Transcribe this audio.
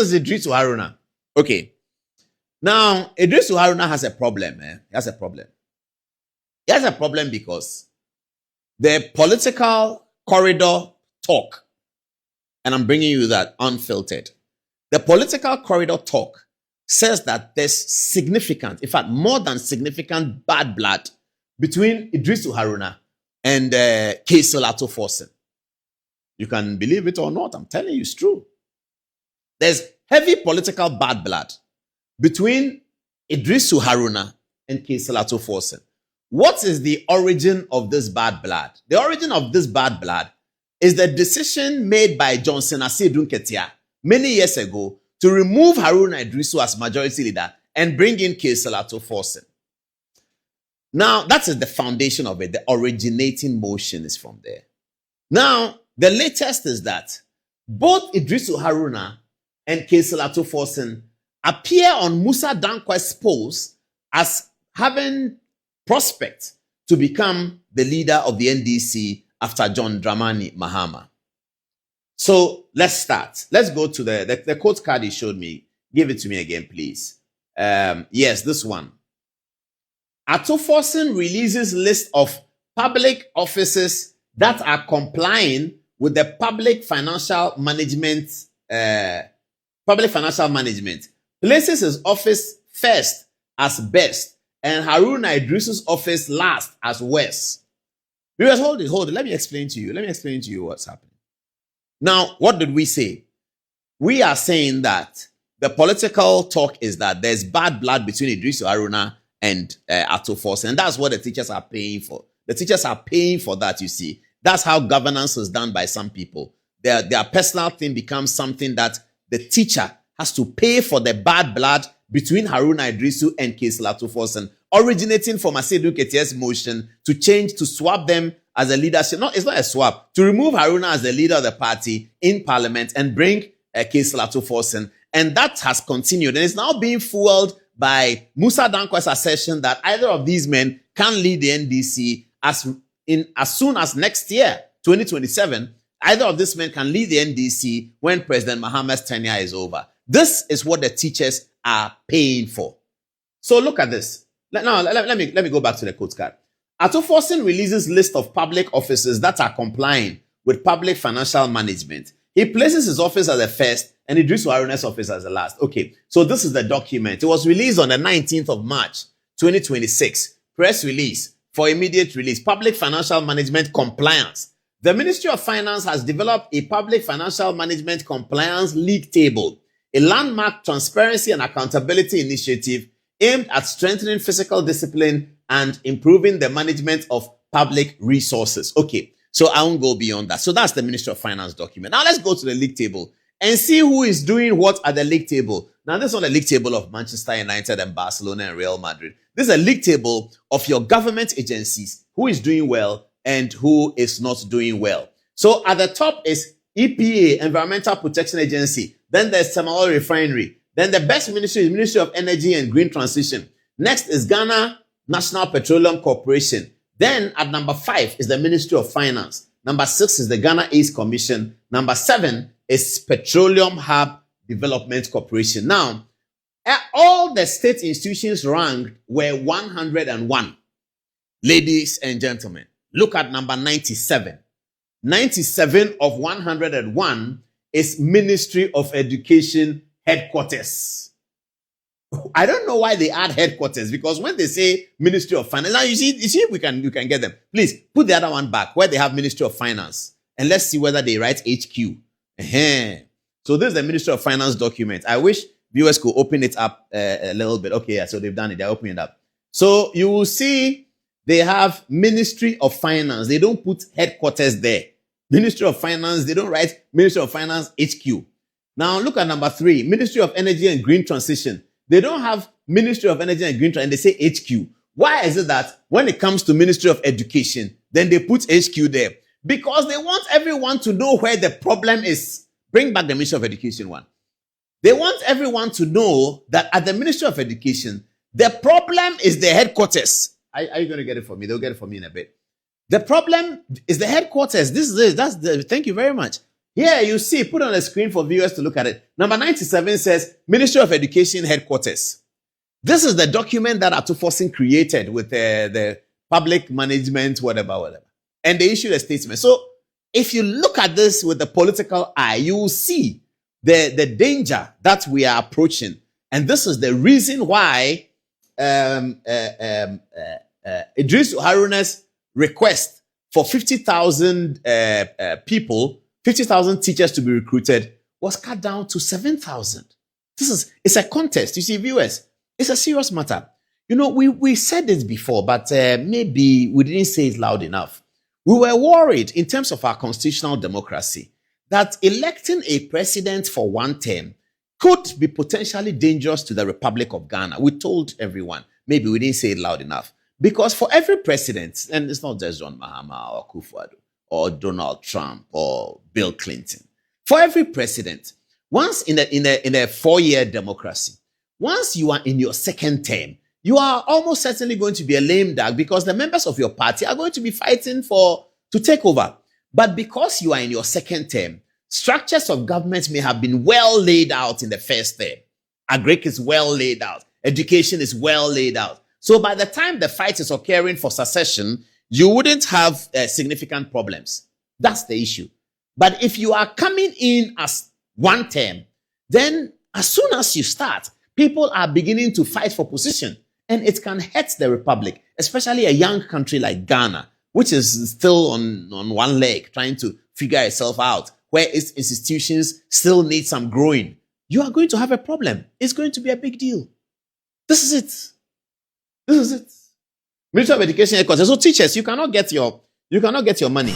is Iddrisu Haruna. Okay. Now, Iddrisu Haruna has a problem. He has a problem. He has a problem because the political corridor talk, and I'm bringing you that unfiltered. The political corridor talk says that there's significant, in fact, more than significant bad blood between Iddrisu Haruna and Ato Forson. You can believe it or not. I'm telling you, it's true. There's heavy political bad blood between Iddrisu Haruna and Ato Forson. What is the origin of this bad blood? The origin of this bad blood is the decision made by Johnson Asiedu Nketia many years ago to remove Haruna Iddrisu as majority leader and bring in Ato Forson. Now, that is the foundation of it. The originating motion is from there. Now, the latest is that both Iddrisu Haruna and Ato Forson appear on Musa Dankwa's polls as having prospect to become the leader of the NDC after John Dramani Mahama. So let's start. Let's go to the quote card he showed me. Give it to me again, please. Yes, this one. Ato Forson releases list of public offices that are complying with the public financial management. Places his office first as best, and Haruna Iddrisu's office last as worst. Because hold it. Let me explain to you what's happening. Now, what did we say? We are saying that the political talk is that there's bad blood between Iddrisu Haruna and Ato Forson, and that's what the teachers are paying for. The teachers are paying for that, you see. That's how governance is done by some people. Their personal thing becomes something that the teacher has to pay for the bad blood between Haruna Iddrisu and Ato Forson, originating from Asiedu Nketia's motion to swap them as a leadership. No, it's not a swap. To remove Haruna as the leader of the party in parliament and bring Ato Forson. And that has continued. And it's now being fueled by Musa Dankwa's assertion that either of these men can lead the NDC as soon as next year, 2027. Either of these men can lead the NDC when President Mahama's tenure is over. This is what the teachers are paying for. So look at this. Now, let me go back to the quote card. Ato Forson releases list of public offices that are complying with public financial management. He places his office as the first and Iddrisu Haruna's office as the last. Okay, so this is the document. It was released on the 19th of March, 2026. Press release for immediate release. Public financial management compliance. The Ministry of Finance has developed a public financial management compliance league table, a landmark transparency and accountability initiative aimed at strengthening fiscal discipline and improving the management of public resources. Okay, so I won't go beyond that. So that's the Ministry of Finance document. Now let's go to the league table and see who is doing what at the league table. Now this is not a league table of Manchester United and Barcelona and Real Madrid. This is a league table of your government agencies, who is doing well and who is not doing well. So at the top is EPA, Environmental Protection Agency. Then there's Tamale Refinery. Then the best ministry is Ministry of Energy and Green Transition. Next is Ghana National Petroleum Corporation. Then at number 5 is the Ministry of Finance. Number 6 is the Ghana East Commission. Number 7 is Petroleum Hub Development Corporation. Now, all the state institutions ranked were 101. Ladies and gentlemen, look at number 97. 97 of 101 is Ministry of Education headquarters. I don't know why they add headquarters, because when they say Ministry of Finance, now you see we can get them. Please put the other one back where they have Ministry of Finance, and let's see whether they write HQ. So this is the Ministry of Finance document. I wish viewers could open it up a little bit. Okay, yeah, so they've done it. They're opening it up. So you will see they have Ministry of Finance. They don't put headquarters there. Ministry of Finance, they don't write Ministry of Finance HQ. Now look at number 3, Ministry of Energy and Green Transition. They don't have Ministry of Energy and Green Transition, and they say HQ. Why is it that when it comes to Ministry of Education, then they put HQ there? Because they want everyone to know where the problem is. Bring back the Ministry of Education one. They want everyone to know that at the Ministry of Education, the problem is the headquarters. Are you going to get it for me? They'll get it for me in a bit. The problem is the headquarters. Thank you very much. Here you see, put on the screen for viewers to look at it. Number 97 says Ministry of Education Headquarters. This is the document that Ato Forson created with the public management, whatever. And they issued a statement. So if you look at this with the political eye, you will see the danger that we are approaching. And this is the reason why Iddrisu Haruna's request for 50,000 people, 50,000 teachers to be recruited was cut down to 7,000. It's a contest. You see, viewers, it's a serious matter. You know, we said this before, but maybe we didn't say it loud enough. We were worried in terms of our constitutional democracy that electing a president for one term could be potentially dangerous to the Republic of Ghana. We told everyone. Maybe we didn't say it loud enough. Because for every president, and it's not just John Mahama or Kufuor or Donald Trump or Bill Clinton, for every president, once in a 4-year democracy, once you are in your second term, you are almost certainly going to be a lame duck because the members of your party are going to be fighting to take over. But because you are in your second term, structures of government may have been well laid out in the first term. Agric is well laid out. Education is well laid out. So by the time the fight is occurring for succession, you wouldn't have significant problems. That's the issue. But if you are coming in as one term, then as soon as you start, people are beginning to fight for position. And it can hurt the Republic, especially a young country like Ghana, which is still on one leg, trying to figure itself out, where its institutions still need some growing. You are going to have a problem. It's going to be a big deal. This is it. This is it. Ministry of Education headquarters. So teachers, you cannot get your money.